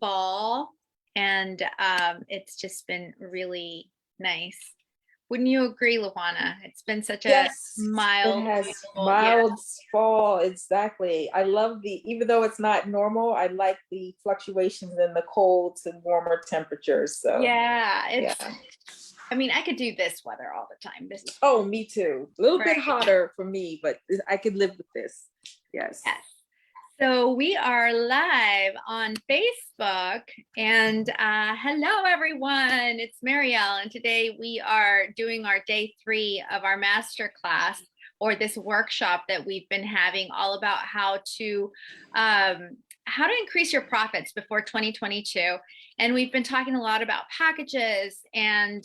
fall, and it's just been really nice. Wouldn't you agree, Luana? It's been such a Yes, it mild, has beautiful, yeah. mild fall. Exactly. I love even though it's not normal, I like the fluctuations in the cold to warmer temperatures. So, Yeah, yeah. I mean, I could do this weather all the time. This is Oh, me too. A little bit right. hotter for me, but I could live with this. Yes. Yes. So we are live on Facebook, and hello everyone. It's Marielle, and today we are doing our day 3 of our master class, or this workshop that we've been having, all about how to increase your profits before 2022. And we've been talking a lot about packages and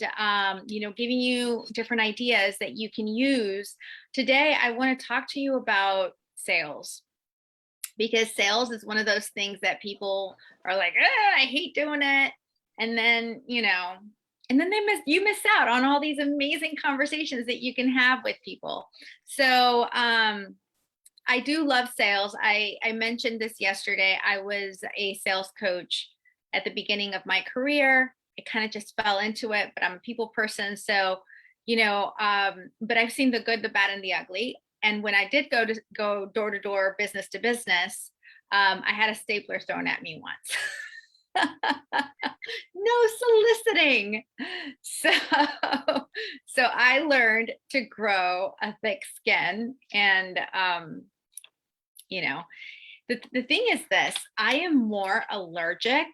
giving you different ideas that you can use. Today, I want to talk to you about sales, because sales is one of those things that people are like, I hate doing it. And then, you miss out on all these amazing conversations that you can have with people. So I do love sales. I mentioned this yesterday. I was a sales coach at the beginning of my career. I kind of just fell into it, but I'm a people person. So, but I've seen the good, the bad, and the ugly. And when I did go door to door, business to business, I had a stapler thrown at me once. No soliciting. So, so I learned to grow a thick skin. And, the thing is this: I am more allergic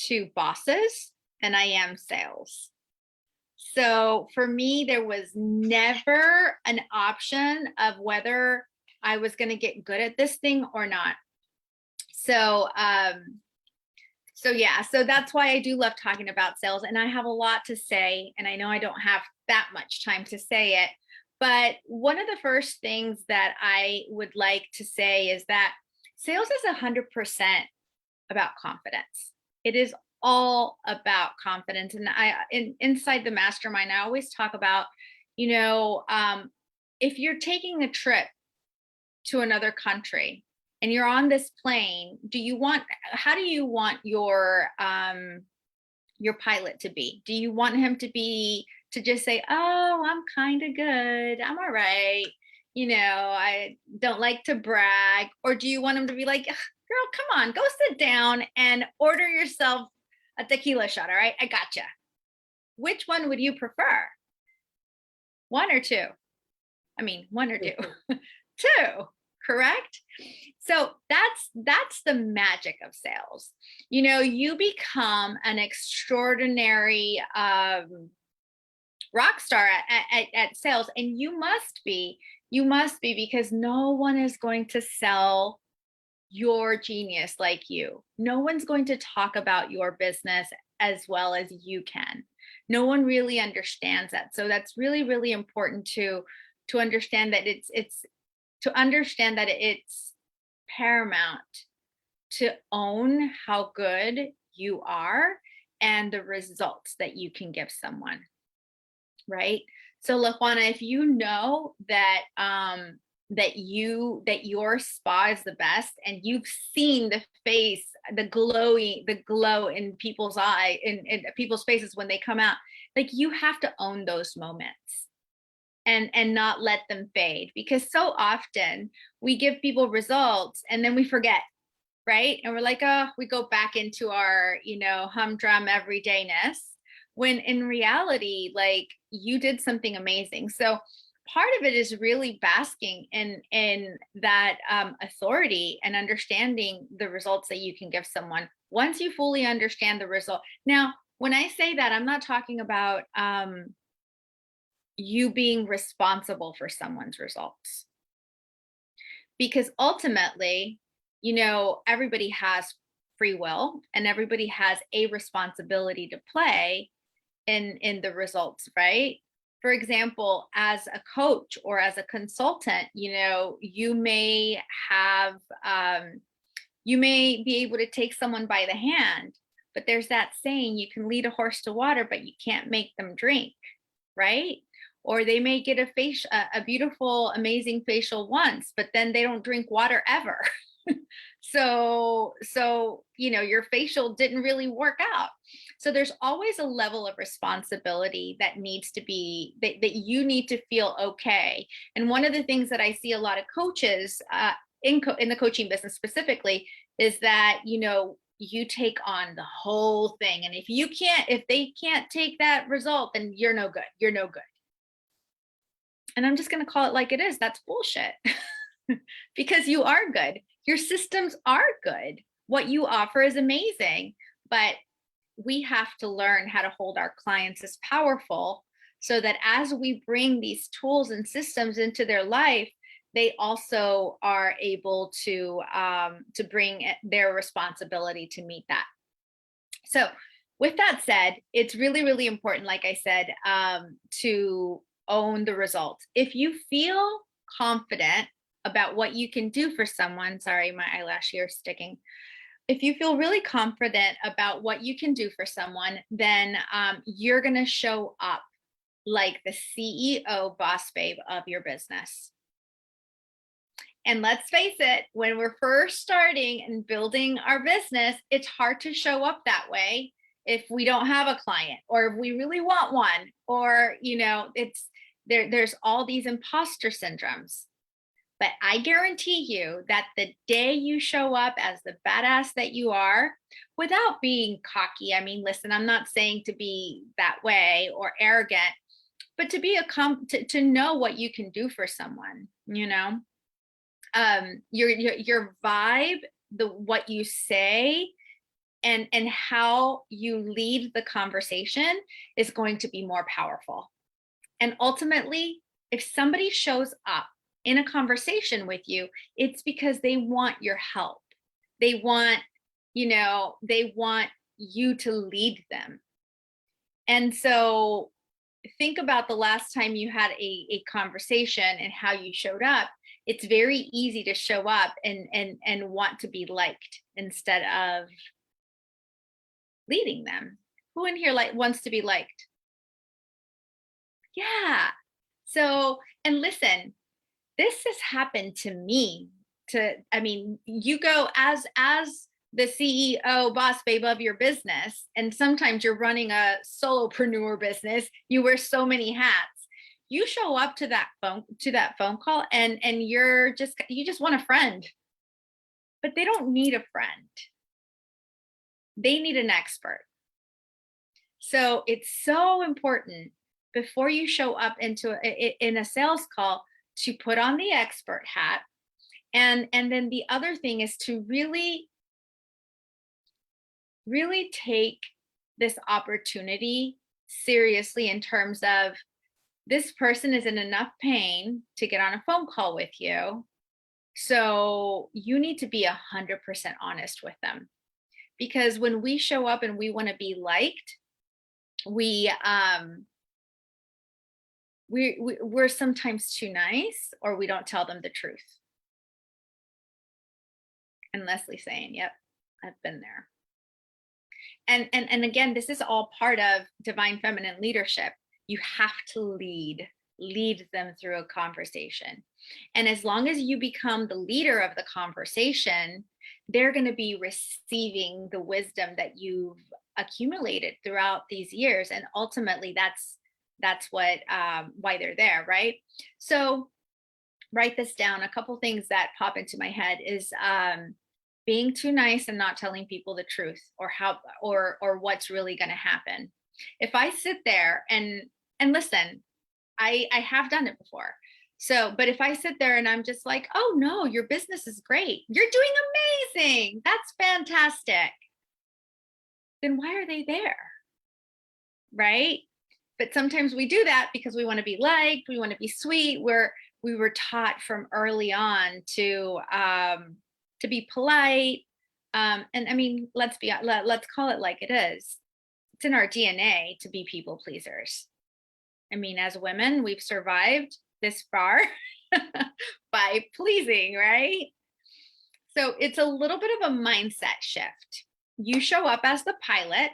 to bosses than I am sales. So for me, there was never an option of whether I was going to get good at this thing or not. So, so that's why I do love talking about sales, and I have a lot to say, and I know I don't have that much time to say it, but one of the first things that I would like to say is that sales is 100% about confidence. It is all about confidence. And inside the mastermind, I always talk about, if you're taking a trip to another country and you're on this plane, how do you want your pilot to be? Do you want him to just say, oh, I'm kind of good, I'm all right, I don't like to brag? Or do you want him to be like, girl, come on, go sit down and order yourself a tequila shot, all right? I gotcha. Which one would you prefer? One or two? I mean, one or two. Two, correct? So that's the magic of sales. You become an extraordinary rock star at sales, and you must be, because no one is going to sell your genius like you. No one's going to talk about your business as well as you can. No one really understands that. So that's really, really important to understand that it's paramount to own how good you are and the results that you can give someone, right? So LaJuana, if you know that that your spa is the best, and you've seen the glow in people's in people's faces when they come out, like, you have to own those moments and not let them fade, because so often we give people results and then we forget, right? And we're like, oh, we go back into our, humdrum everydayness, when in reality, like, you did something amazing. So part of it is really basking in that authority and understanding the results that you can give someone once you fully understand the result. Now, when I say that, I'm not talking about you being responsible for someone's results, because ultimately, everybody has free will and everybody has a responsibility to play in the results, right? For example, as a coach or as a consultant, you may have you may be able to take someone by the hand, but there's that saying, you can lead a horse to water, but you can't make them drink, right? Or they may get a beautiful, amazing facial once, but then they don't drink water ever. So, your facial didn't really work out. So there's always a level of responsibility that needs to be, that you need to feel okay. And one of the things that I see a lot of coaches in the coaching business specifically is that, you take on the whole thing. And if they can't take that result, then you're no good. You're no good. And I'm just going to call it like it is. That's bullshit. Because you are good. Your systems are good. What you offer is amazing, but we have to learn how to hold our clients as powerful so that as we bring these tools and systems into their life, they also are able to bring their responsibility to meet that. So with that said, it's really, really important, like I said, to own the results. If you feel confident about what you can do for someone, sorry, my eyelash here is sticking. If you feel really confident about what you can do for someone, then you're going to show up like the CEO boss babe of your business. And let's face it, when we're first starting and building our business, it's hard to show up that way if we don't have a client, or if we really want one, or, there's all these imposter syndromes. But I guarantee you that the day you show up as the badass that you are, without being cocky, I mean, listen, I'm not saying to be that way or arrogant, but to be to know what you can do for someone, your vibe, what you say, and how you lead the conversation is going to be more powerful. And ultimately, if somebody shows up in a conversation with you, it's because they want your help. They want you to lead them. And so think about the last time you had a conversation and how you showed up. It's very easy to show up and want to be liked instead of leading them. Who in here wants to be liked? Yeah. So, and listen, this has happened to me. You go as the CEO boss babe of your business, and sometimes you're running a solopreneur business. You wear so many hats. You show up to that phone call, and you just want a friend, but they don't need a friend. They need an expert. So it's so important before you show up in a sales call to put on the expert hat. And then the other thing is to really, really take this opportunity seriously in terms of, this person is in enough pain to get on a phone call with you. So you need to be 100% honest with them. Because when we show up and we want to be liked, we're sometimes too nice, or we don't tell them the truth. And Leslie's saying, yep, I've been there. And again, this is all part of divine feminine leadership. You have to lead them through a conversation. And as long as you become the leader of the conversation, they're going to be receiving the wisdom that you've accumulated throughout these years. And ultimately that's what why they're there, right? So write this down. A couple things that pop into my head is being too nice and not telling people the truth, or what's really going to happen. If I sit there and listen, I have done it before. So, but if I sit there and I'm just like, oh no, your business is great, you're doing amazing, that's fantastic, then why are they there? Right? But sometimes we do that because we want to be liked, we want to be sweet. We were taught from early on to be polite. And I mean, let's call it like it is. It's in our DNA to be people pleasers. I mean, as women, we've survived this far by pleasing, right? So it's a little bit of a mindset shift. You show up as the pilot,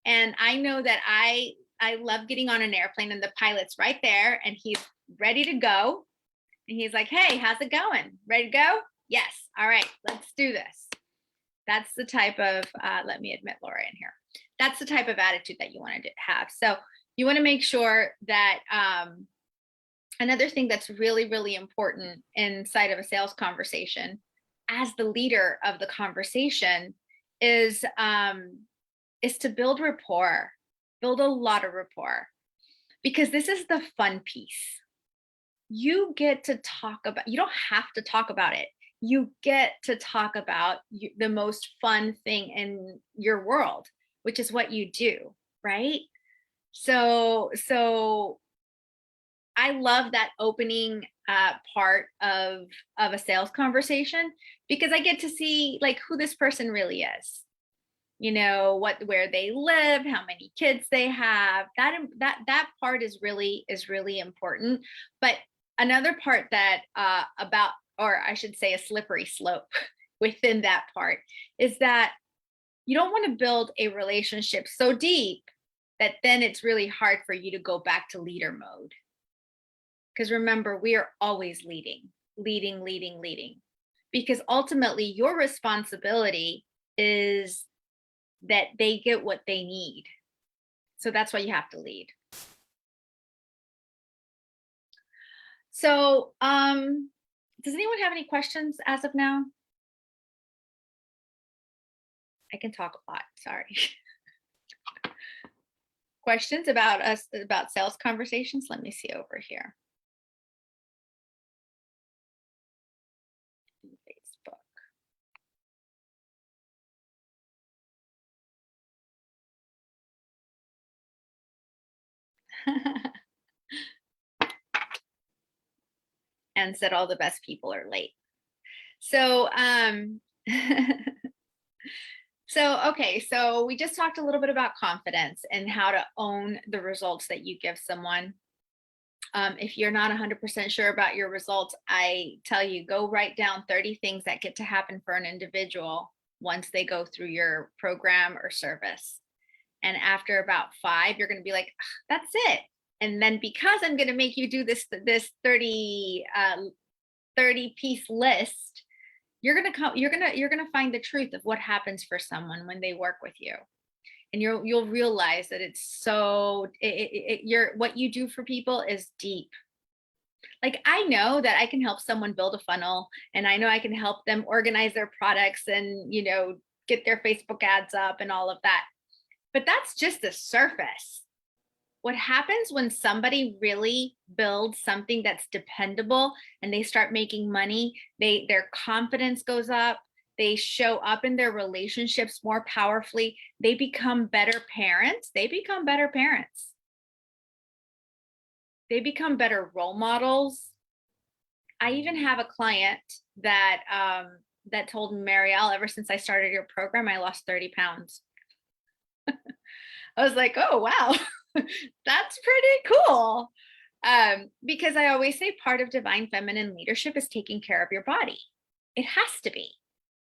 and I know that I love getting on an airplane and the pilot's right there and he's ready to go. And he's like, hey, how's it going? Ready to go? Yes. All right, let's do this. That's the type of, let me admit Laura in here. That's the type of attitude that you want to have. So you want to make sure that another thing that's really, really important inside of a sales conversation as the leader of the conversation is to build rapport, build a lot of rapport, because this is the fun piece. You get to talk about, you don't have to talk about it. You get to talk about the most fun thing in your world, which is what you do, right? So I love that opening part of a sales conversation, because I get to see like who this person really is. You know, where they live, how many kids they have. That part is really important. But another part that about, or I should say, a slippery slope within that part is that you don't want to build a relationship so deep that then it's really hard for you to go back to leader mode. Because remember, we are always leading, because ultimately your responsibility is that they get what they need. So that's why you have to lead. So does anyone have any questions as of now? I can talk a lot, sorry. Questions about us, about sales conversations? Let me see over here. Facebook. And said all the best people are late. So okay, so we just talked a little bit about confidence and how to own the results that you give someone. If you're not 100% sure about your results, I tell you, go write down 30 things that get to happen for an individual once they go through your program or service. And after about 5, you're going to be like, that's it. And then because I'm going to make you do this 30 piece list, you're going to find the truth of what happens for someone when they work with you. And you'll realize that it's so what you do for people is deep. Like, I know that I can help someone build a funnel, and I know I can help them organize their products and, you know, get their Facebook ads up and all of that. But that's just the surface. What happens when somebody really builds something that's dependable and they start making money, their confidence goes up, they show up in their relationships more powerfully, they become better parents, they become better role models. I even have a client that that told me, Marielle, ever since I started your program, I lost 30 pounds. I was like, oh, wow, that's pretty cool. Because I always say part of divine feminine leadership is taking care of your body. It has to be.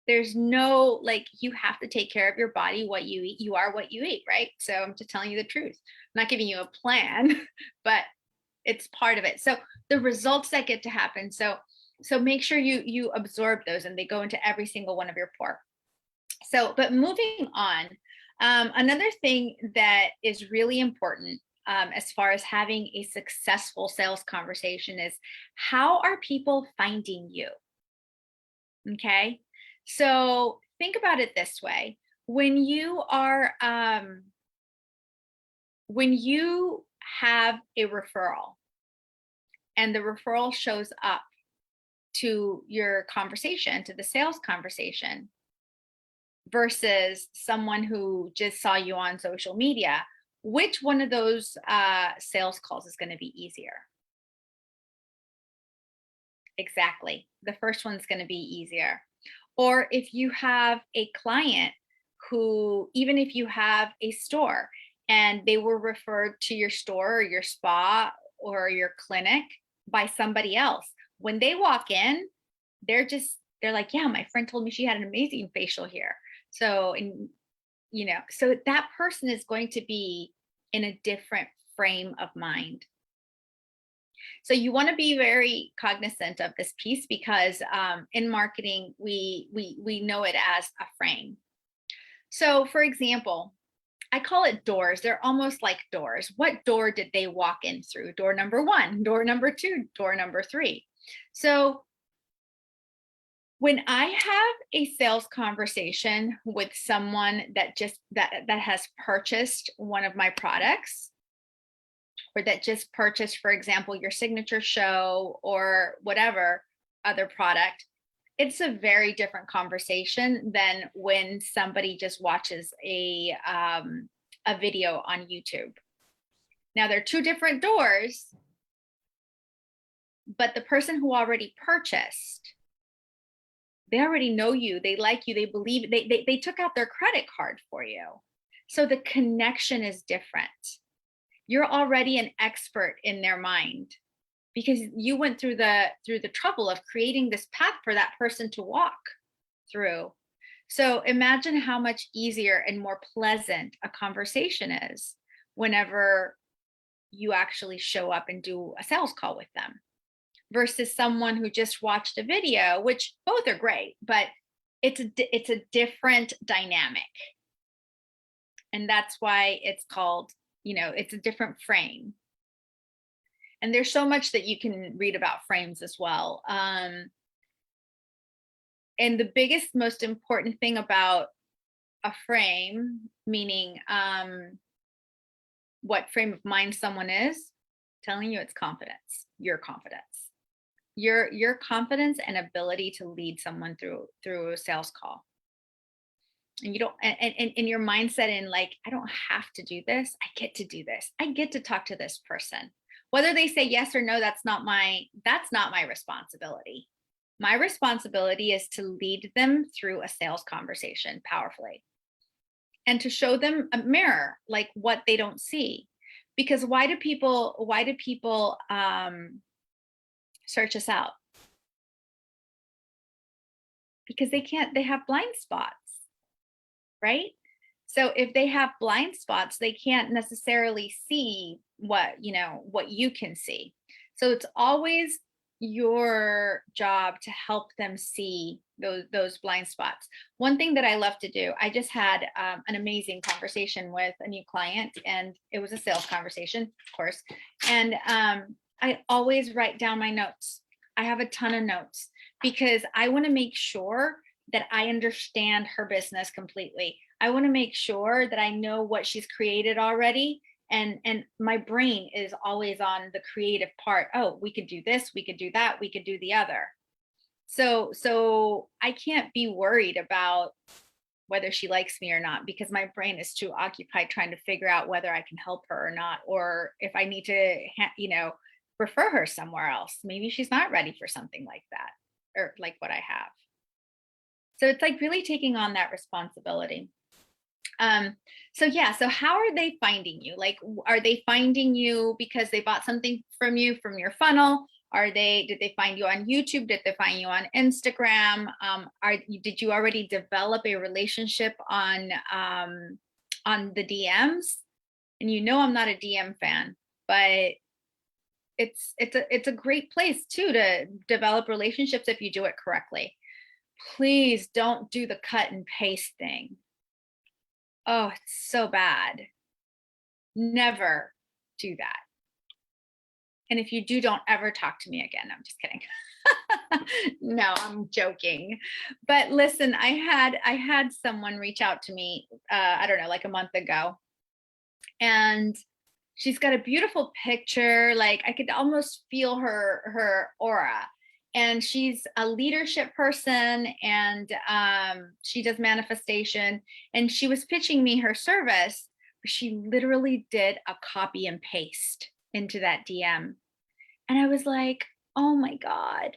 There's no, like, you have to take care of your body, what you eat. You are what you eat, right? So I'm just telling you the truth. I'm not giving you a plan, but it's part of it. So the results that get to happen. So make sure you absorb those and they go into every single one of your pore. So, but moving on, another thing that is really important as far as having a successful sales conversation is, how are people finding you? Okay. So think about it this way. When you have a referral and the referral shows up to your conversation, to the sales conversation, versus someone who just saw you on social media, which one of those sales calls is going to be easier? Exactly. The first one's going to be easier. Or if you have a client who, even if you have a store and they were referred to your store or your spa or your clinic by somebody else, when they walk in, they're like, yeah, my friend told me she had an amazing facial here. So, and you know, so that person is going to be in a different frame of mind. So you want to be very cognizant of this piece because in marketing, we know it as a frame. So for example, I call it doors. They're almost like doors. What door did they walk in through? Door number 1, door number 2, door number 3. So when I have a sales conversation with someone that has purchased one of my products, or that just purchased, for example, your signature show or whatever other product, it's a very different conversation than when somebody just watches a video on YouTube. Now, they're two different doors, but the person who already purchased, they already know you, they like you, they believe, they took out their credit card for you. So the connection is different. You're already an expert in their mind because you went through the trouble of creating this path for that person to walk through. So imagine how much easier and more pleasant a conversation is whenever you actually show up and do a sales call with them versus someone who just watched a video, which both are great, but it's a different dynamic. And that's why it's called, it's a different frame. And there's so much that you can read about frames as well. And the biggest, most important thing about a frame, meaning what frame of mind someone is, telling you it's confidence, your confidence. Your confidence and ability to lead someone through a sales call. And you don't, and your mindset in like, I don't have to do this. I get to do this. I get to talk to this person. Whether they say yes or no, that's not my responsibility. My responsibility is to lead them through a sales conversation powerfully and to show them a mirror, like what they don't see. Because why do people search us out? Because they have blind spots, right? So if they have blind spots, they can't necessarily see what you can see. So it's always your job to help them see those blind spots. One thing that I love to do, I just had an amazing conversation with a new client, and it was a sales conversation, of course. And I always write down my notes. I have a ton of notes because I want to make sure that I understand her business completely. I want to make sure that I know what she's created already. And my brain is always on the creative part. Oh, we could do this, we could do that, we could do the other. So I can't be worried about whether she likes me or not, because my brain is too occupied trying to figure out whether I can help her or not, or if I need to, refer her somewhere else. Maybe she's not ready for something like that, or like what I have. So it's like really taking on that responsibility. So how are they finding you? Like, are they finding you because they bought something from you from your funnel? Did they find you on YouTube? Did they find you on Instagram? Did you already develop a relationship on the DMs? And I'm not a DM fan, but it's a great place too to develop relationships if you do it correctly. Please don't do the cut and paste thing. Oh, it's so bad. Never do that. And if you do, don't ever talk to me again. I'm just kidding. No, I'm joking. But listen, I had someone reach out to me, I don't know, like a month ago. And she's got a beautiful picture. Like I could almost feel her aura. And she's a leadership person, and she does manifestation. And she was pitching me her service, but she literally did a copy and paste into that DM. And I was like, oh my God,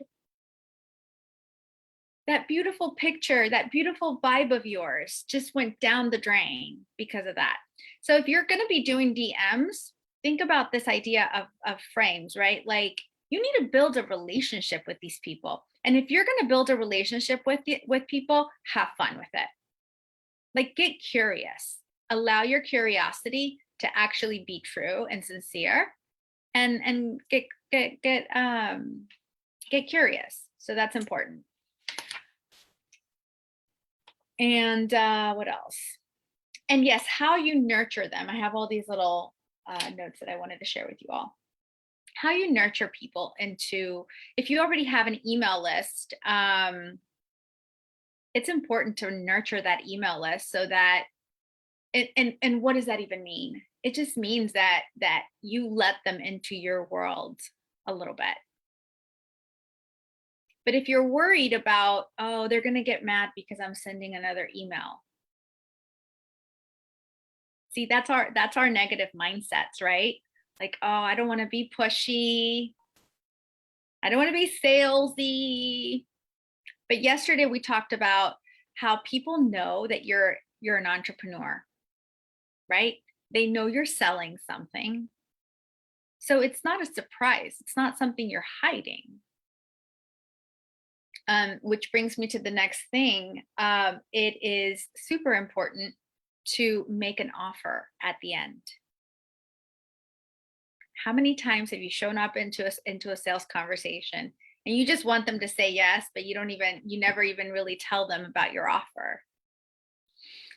that beautiful picture, that beautiful vibe of yours just went down the drain because of that. So if you're going to be doing DMs, think about this idea of frames, right? Like, you need to build a relationship with these people. And if you're going to build a relationship with people, have fun with it. Like, get curious. Allow your curiosity to actually be true and sincere. and get curious. So that's important. And what else? And yes, how you nurture them. I have all these little notes that I wanted to share with you all. How you nurture people into, if you already have an email list, it's important to nurture that email list so that and what does that even mean? It just means that you let them into your world a little bit. But if you're worried about, oh, they're going to get mad because I'm sending another email. See, that's our negative mindsets, right? Like, oh, I don't want to be pushy. I don't want to be salesy. But yesterday we talked about how people know that you're an entrepreneur, right? They know you're selling something. So it's not a surprise. It's not something you're hiding. Which brings me to the next thing. It is super important to make an offer at the end. How many times have you shown up into a sales conversation and you just want them to say yes, but you never even really tell them about your offer?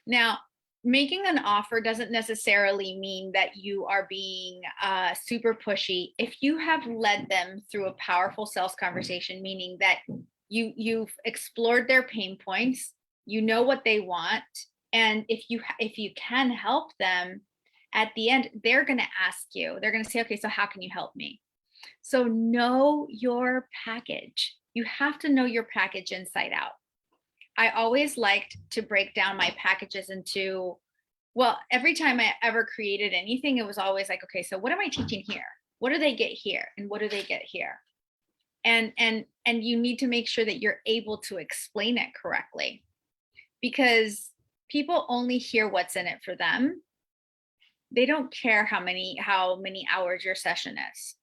Now, making an offer doesn't necessarily mean that you are being super pushy. If you have led them through a powerful sales conversation, meaning that you've explored their pain points, you know what they want, and if you can help them at the end, they're going to ask you, they're going to say, okay, so how can you help me? So know your package. You have to know your package inside out. I always liked to break down my packages into, well, every time I ever created anything, it was always like, okay, so what am I teaching here? What do they get here? And what do they get here? And you need to make sure that you're able to explain it correctly, because people only hear what's in it for them. They don't care how many hours your session is.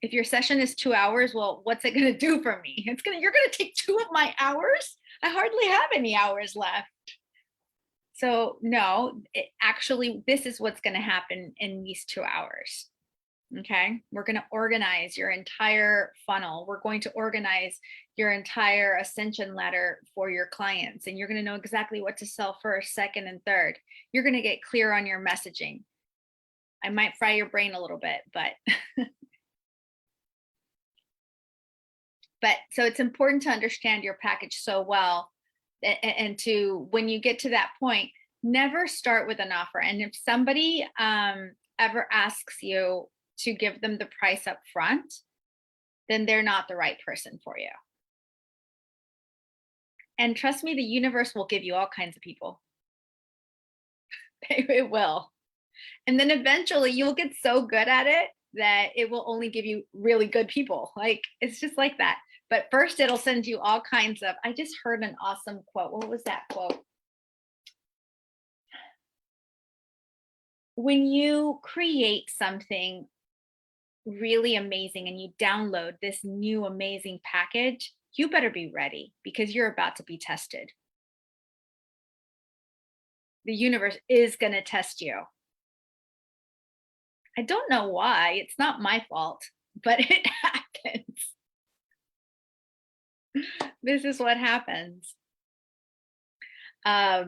If your session is 2 hours, well, what's it going to do for me? You're going to take 2 of my hours. I hardly have any hours left. So no, actually, this is what's going to happen in these 2 hours. Okay. We're going to organize your entire funnel. We're going to organize your entire ascension ladder for your clients. And you're going to know exactly what to sell first, second, and third. You're going to get clear on your messaging. I might fry your brain a little bit, but so it's important to understand your package so well, and to, when you get to that point, never start with an offer. And if somebody ever asks you to give them the price up front, then they're not the right person for you. And trust me, the universe will give you all kinds of people. It will. And then eventually you'll get so good at it that it will only give you really good people. Like, it's just like that. But first it'll send you all kinds of, I just heard an awesome quote. What was that quote? When you create something really amazing and you download this new amazing package, you better be ready, because you're about to be tested. The universe is going to test you. I don't know why. It's not my fault, but it happens. This is what happens. Let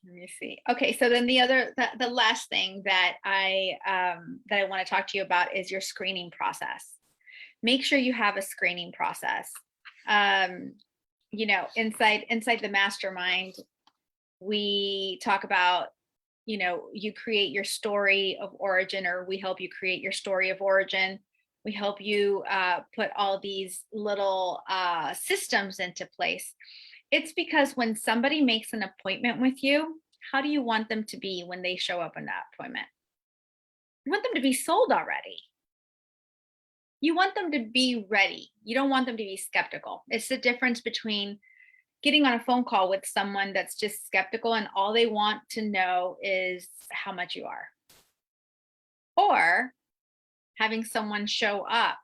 me see. Okay, so then the last thing that I want to talk to you about is your screening process. Make sure you have a screening process. You know, inside the mastermind, we talk about, you know, you create your story of origin, or we help you create your story of origin. We help you put all these little systems into place. It's because when somebody makes an appointment with you, how do you want them to be when they show up in that appointment? You want them to be sold already. You want them to be ready. You don't want them to be skeptical. It's the difference between getting on a phone call with someone that's just skeptical and all they want to know is how much you are, or having someone show up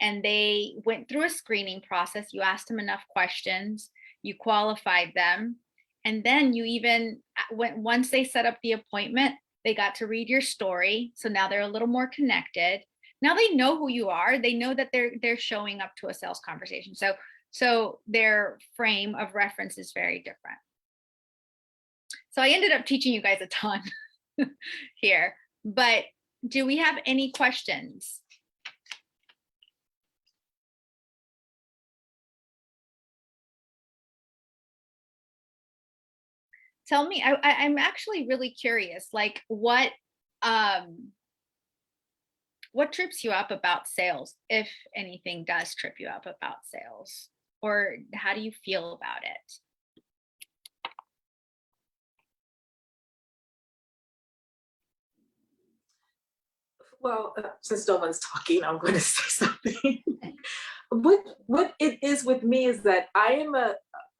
and they went through a screening process. You asked them enough questions, you qualified them, and then you even, once they set up the appointment, They got to read your story. So now they're a little more connected. Now they know who you are. They know that they're showing up to a sales conversation. So their frame of reference is very different. So I ended up teaching you guys a ton here, but do we have any questions? Tell me, I'm actually really curious, like what trips you up about sales, if anything does trip you up about sales, or how do you feel about it? Well, since no one's talking, I'm going to say something. What it is with me is that I am a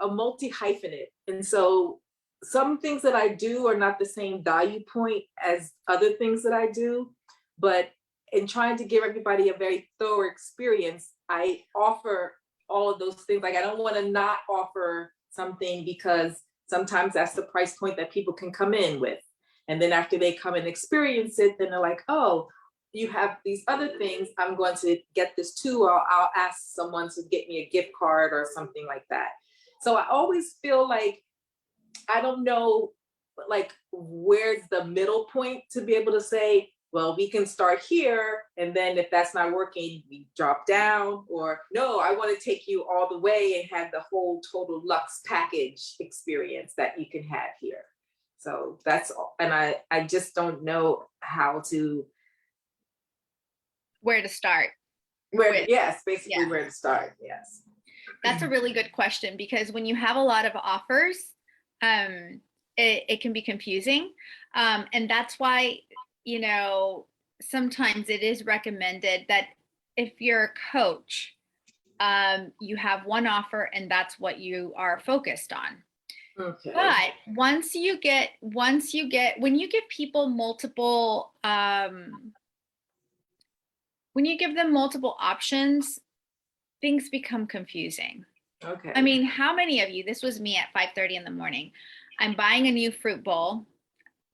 multi hyphenate, and so some things that I do are not the same value point as other things that I do, but in trying to give everybody a very thorough experience, I offer all of those things. Like I don't want to not offer something because sometimes that's the price point that people can come in with. And then after they come and experience it, then they're like, oh, you have these other things, I'm going to get this too, or I'll ask someone to get me a gift card or something like that. So I always feel like I don't know, like, where's the middle point to be able to say, well, we can start here, and then if that's not working, we drop down, or no, I want to take you all the way and have the whole total luxe package experience that you can have here. So that's all. And I just don't know how to, Where to start? Yes, basically where to start. Yes. That's a really good question, because when you have a lot of offers, it can be confusing. And that's why, sometimes it is recommended that if you're a coach, you have one offer and that's what you are focused on. Okay. But when you give people multiple, when you give them multiple options, things become confusing. Okay. I mean, how many of you, this was me at 5:30 in the morning, I'm buying a new fruit bowl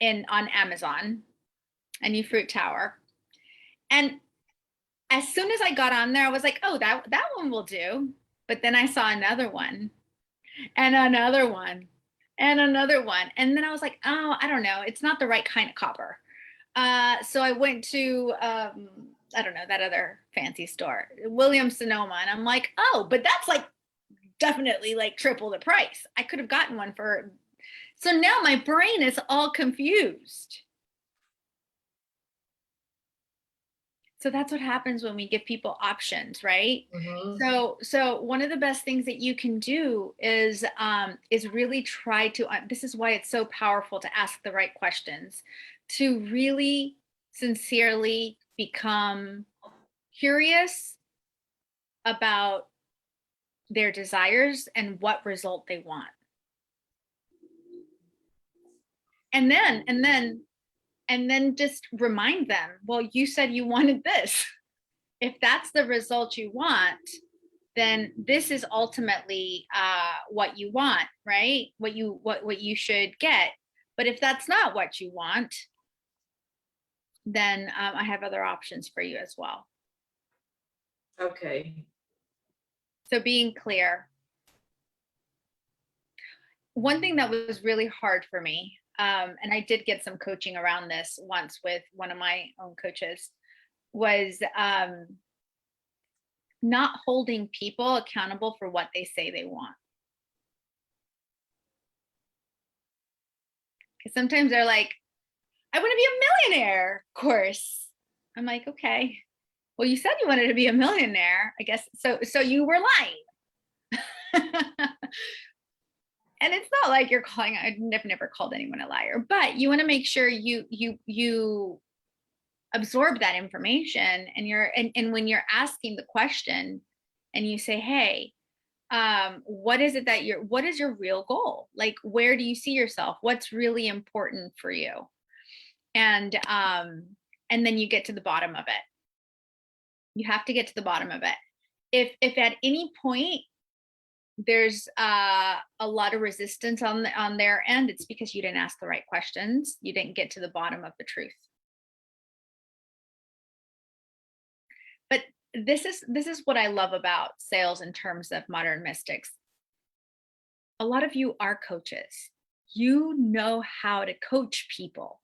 on Amazon, a new fruit tower. And as soon as I got on there, I was like, oh, that one will do. But then I saw another one and another one and another one. And then I was like, oh, I don't know. It's not the right kind of copper. So I went to, I don't know, that other fancy store, Williams Sonoma. And I'm like, oh, but that's like definitely like triple the price. I could have gotten one for. So now my brain is all confused. So that's what happens when we give people options, right? Mm-hmm. So one of the best things that you can do is really try to, this is why it's so powerful to ask the right questions, to really sincerely become curious about their desires and what result they want. And then just remind them, well, you said you wanted this. If that's the result you want, then this is ultimately what you want, right? What you should get. But if that's not what you want, then I have other options for you as well. Okay. So being clear. One thing that was really hard for me, and I did get some coaching around this once with one of my own coaches, was not holding people accountable for what they say they want. Because sometimes they're like, I want to be a millionaire, of course. I'm like, okay, well, you said you wanted to be a millionaire, I guess. So you were lying. And it's not like you're calling, I've never called anyone a liar, but you want to make sure you absorb that information, and when you're asking the question and you say, hey, what is your real goal? Like, where do you see yourself? What's really important for you? And then you get to the bottom of it. You have to get to the bottom of it. If at any point there's a lot of resistance on their end, it's because you didn't ask the right questions. You didn't get to the bottom of the truth. But this is what I love about sales in terms of modern mystics. A lot of you are coaches. You know how to coach people,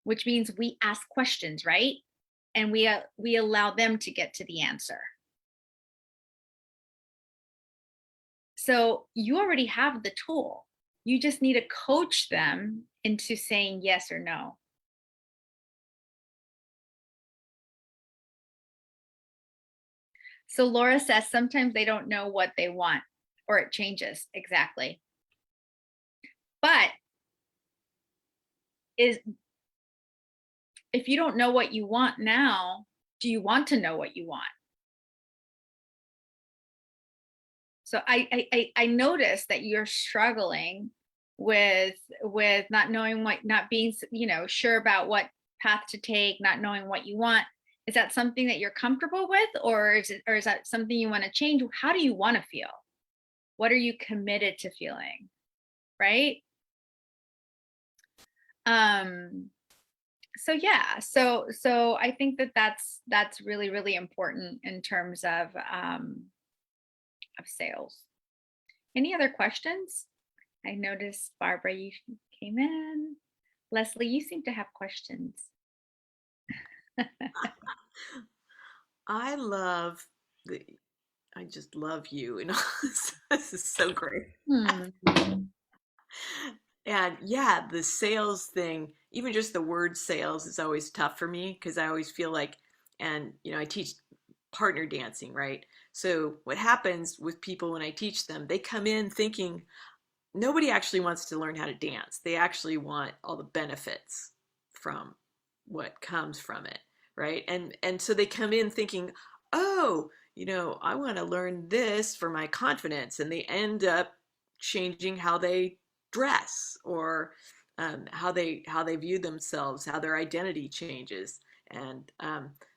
which means we ask questions, right? And we allow them to get to the answer. So you already have the tool. You just need to coach them into saying yes or no. So Laura says sometimes they don't know what they want, or it changes. Exactly. But if you don't know what you want now, do you want to know what you want? So I noticed that you're struggling with not knowing what, not being, sure about what path to take, not knowing what you want. Is that something that you're comfortable with, or is that something you want to change? How do you want to feel? What are you committed to feeling? Right? So yeah, so I think that's really, really important in terms of sales. Any other questions? I noticed, Barbara, you came in. Leslie, you seem to have questions. I love the, I just love you. And this is so great. Hmm. And yeah, the sales thing, even just the word sales is always tough for me because I always feel like, and I teach partner dancing, right? So what happens with people when I teach them, they come in thinking nobody actually wants to learn how to dance. They actually want all the benefits from what comes from it, right? And so they come in thinking, "Oh, I want to learn this for my confidence." And they end up changing how they dress or how they view themselves, how their identity changes. And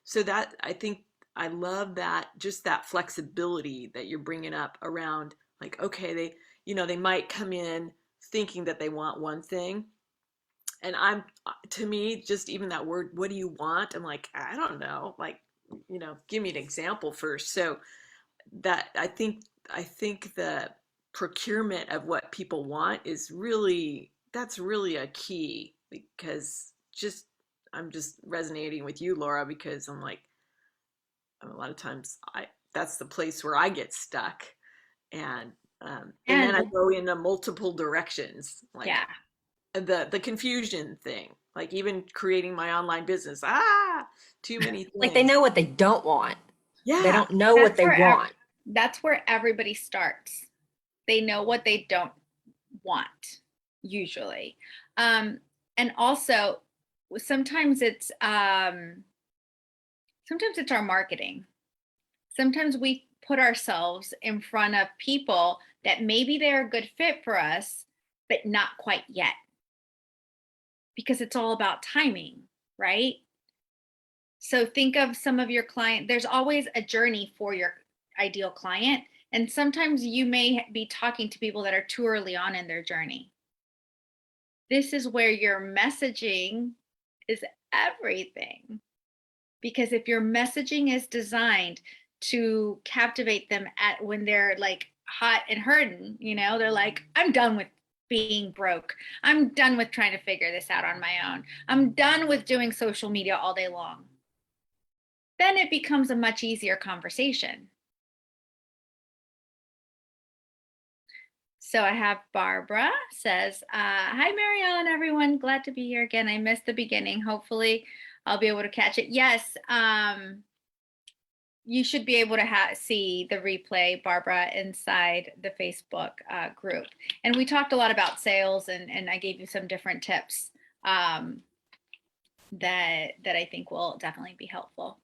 so that I think I love that, just that flexibility that you're bringing up around, like, okay, they might come in thinking that they want one thing. And to me, just even that word, what do you want? I'm like, I don't know. Like, give me an example first. So that I think the procurement of what people want that's really a key, because I'm just resonating with you, Laura, because I'm like, a lot of times that's the place where I get stuck. And then I And go into multiple directions, like yeah, the confusion thing, like even creating my online business. Too many Like they things. know what they don't want. They Yeah. don't know what that's they want. that's where everybody starts. They know what they don't want, usually. And also sometimes it's our marketing. Sometimes we put ourselves in front of people that maybe they're a good fit for us, but not quite yet, because it's all about timing, right? So think of some of your client. There's always a journey for your ideal client. And sometimes you may be talking to people that are too early on in their journey. This is where your messaging is everything. Because if your messaging is designed to captivate them at when they're like hot and hurting, they're like, I'm done with being broke. I'm done with trying to figure this out on my own. I'm done with doing social media all day long. Then it becomes a much easier conversation. So I have Barbara says, hi, Marianne, everyone. Glad to be here again. I missed the beginning. Hopefully I'll be able to catch it. Yes. You should be able to see the replay, Barbara, inside the Facebook group. And we talked a lot about sales, and I gave you some different tips that I think will definitely be helpful.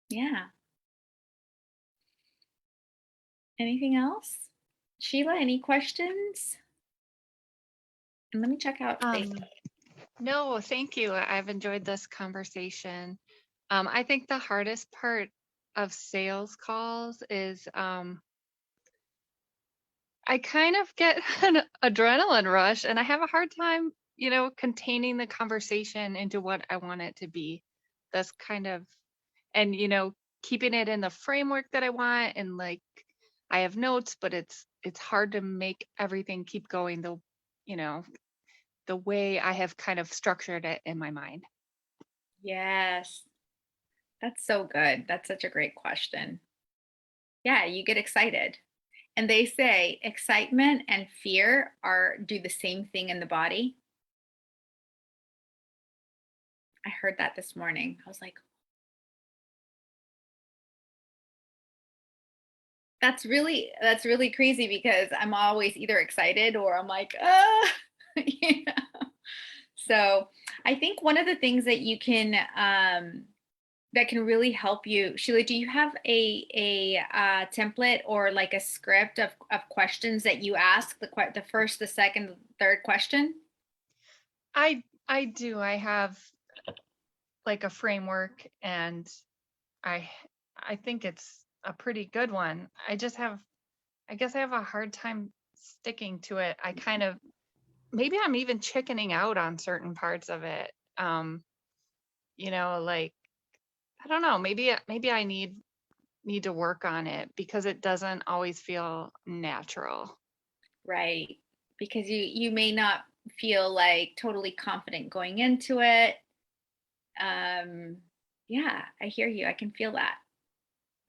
Yeah. Anything else? Sheila, any questions? And let me check out Facebook. No, thank you. I've enjoyed this conversation. I think the hardest part of sales calls is I kind of get an adrenaline rush and I have a hard time, containing the conversation into what I want it to be. That's kind of, and, keeping it in the framework that I want. And like, I have notes, but it's hard to make everything keep going the way I have kind of structured it in my mind. Yes, that's so good. That's such a great question. Yeah, you get excited. And they say excitement and fear do the same thing in the body. I heard that this morning. I was like, that's really crazy because I'm always either excited or I'm like, you know. So I think one of the things that you can that can really help you, Sheila, do you have a template or like a script of questions that you ask, the first, the second, the third question? I do. I have like a framework, and I think it's a pretty good one. I guess I have a hard time sticking to it. I kind of, maybe I'm even chickening out on certain parts of it. Like, I don't know, maybe I need to work on it because it doesn't always feel natural. Right. Because you may not feel like totally confident going into it. Yeah, I hear you. I can feel that.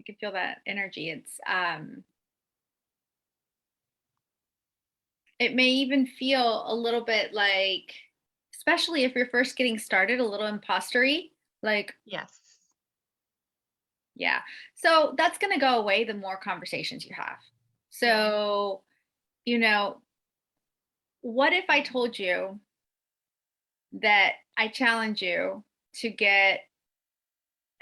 I can feel that energy. It may even feel a little bit like, especially if you're first getting started, a little impostery. Like, Yes. yeah. So that's going to go away the more conversations you have. So, what if I told you that I challenge you to get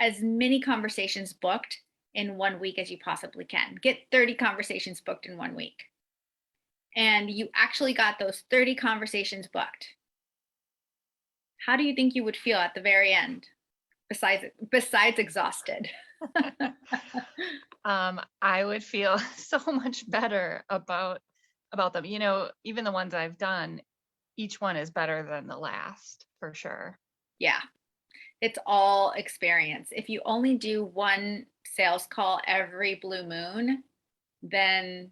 as many conversations booked in 1 week as you possibly can? Get 30 conversations booked in 1 week. And you actually got those 30 conversations booked. How do you think you would feel at the very end? Besides exhausted. I would feel so much better about them. Even the ones I've done, each one is better than the last, for sure. Yeah. It's all experience. If you only do one sales call every blue moon, then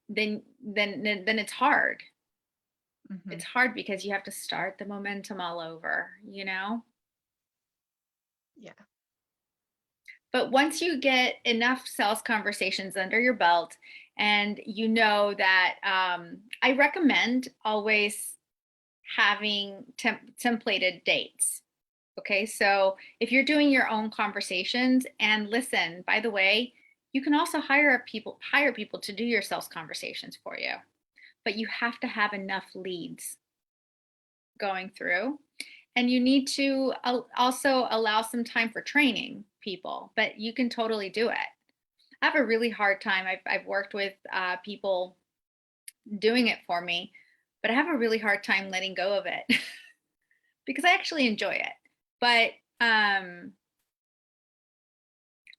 it's hard. Mm-hmm. It's hard because you have to start the momentum all over, Yeah. But once you get enough sales conversations under your belt, and you know that I recommend always having templated dates. Okay, so if you're doing your own conversations, and listen, by the way, you can also hire people to do your sales conversations for you, but you have to have enough leads going through. And you need to also allow some time for training people, but you can totally do it. I have a really hard time. I've worked with people doing it for me, but I have a really hard time letting go of it because I actually enjoy it. But I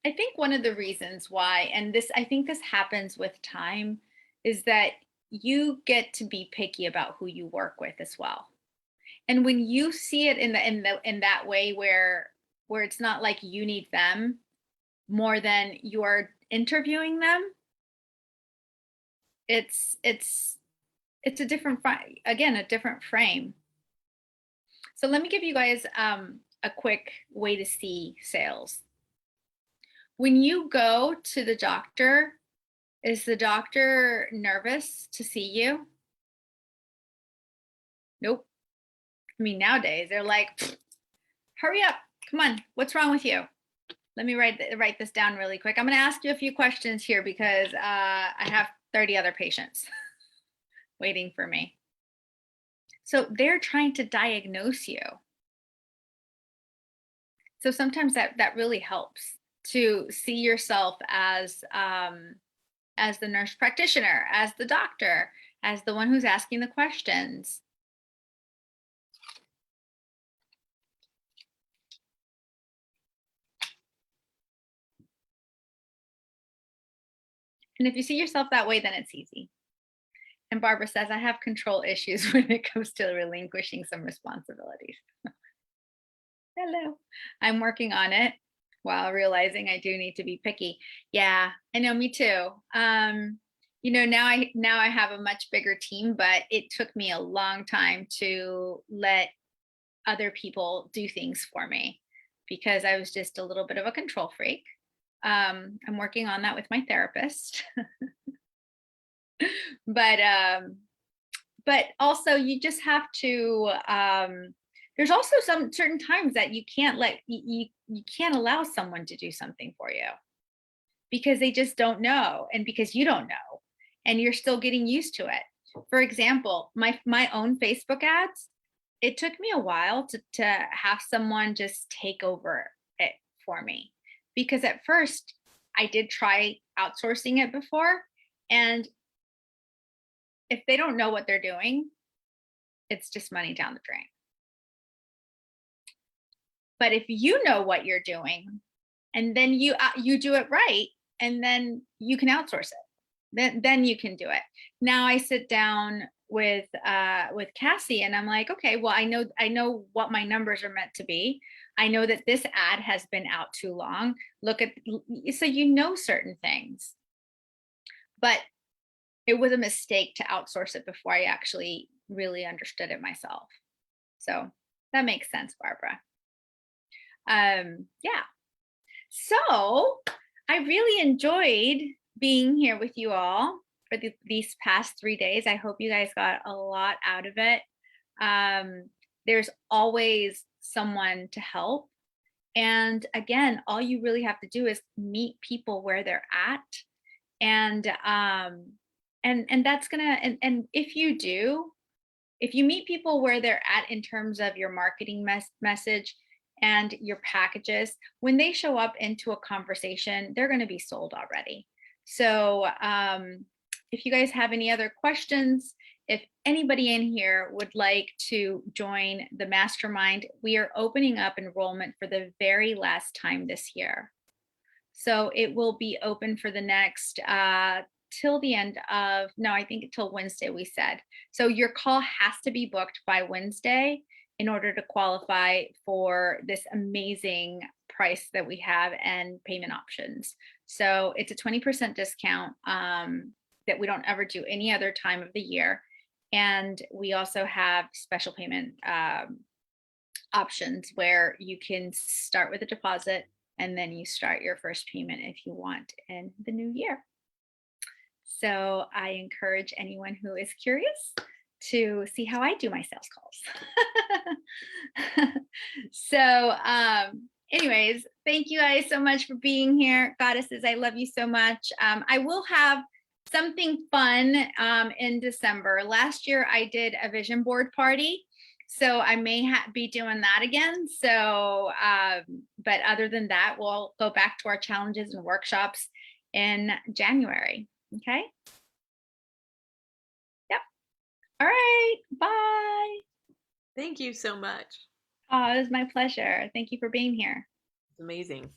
think one of the reasons why, and I think this happens with time, is that you get to be picky about who you work with as well. And when you see it in that way where it's not like you need them more than you're interviewing them, it's a different frame. So let me give you guys a quick way to see sales. When you go to the doctor, is the doctor nervous to see you? Nope. I mean, nowadays they're like, hurry up, come on, what's wrong with you? Let me write this down really quick. I'm going to ask you a few questions here because I have 30 other patients waiting for me. So they're trying to diagnose you. So sometimes that really helps to see yourself as the nurse practitioner, as the doctor, as the one who's asking the questions. And if you see yourself that way, then it's easy. And Barbara says, I have control issues when it comes to relinquishing some responsibilities. Hello. I'm working on it while realizing I do need to be picky. Yeah, I know, me too. You know, now I have a much bigger team, but it took me a long time to let other people do things for me because I was just a little bit of a control freak. I'm working on that with my therapist. But also you just have to there's also some certain times that you can't you can't allow someone to do something for you because they just don't know, and because you don't know, and you're still getting used to it. For example, my own Facebook ads, it took me a while to have someone just take over it for me, because at first I did try outsourcing it before, and if they don't know what they're doing, it's just money down the drain. But if you know what you're doing, and then you do it right, and then you can outsource it. Then you can do it. Now I sit down with Cassie, and I'm like, okay, well, I know what my numbers are meant to be. I know that this ad has been out too long. So you know certain things. But it was a mistake to outsource it before I actually really understood it myself. So that makes sense, Barbara. Yeah. So I really enjoyed being here with you all for these past 3 days. I hope you guys got a lot out of it. There's always someone to help. And again, all you really have to do is meet people where they're at. And that's gonna, and if you meet people where they're at in terms of your marketing message and your packages, when they show up into a conversation, they're going to be sold already. So if you guys have any other questions, if anybody in here would like to join the mastermind, we are opening up enrollment for the very last time this year. So it will be open for the next till the end of, no, I think till Wednesday, we said. So your call has to be booked by Wednesday in order to qualify for this amazing price that we have and payment options. So it's a 20% discount that we don't ever do any other time of the year. And we also have special payment options where you can start with a deposit and then you start your first payment if you want in the new year. So I encourage anyone who is curious to see how I do my sales calls. So anyways, thank you guys so much for being here. Goddesses, I love you so much. I will have something fun in December. Last year I did a vision board party. So I may be doing that again. So, but other than that, we'll go back to our challenges and workshops in January. Okay. Yep. All right. Bye. Thank you so much. Oh, it was my pleasure. Thank you for being here. It's amazing.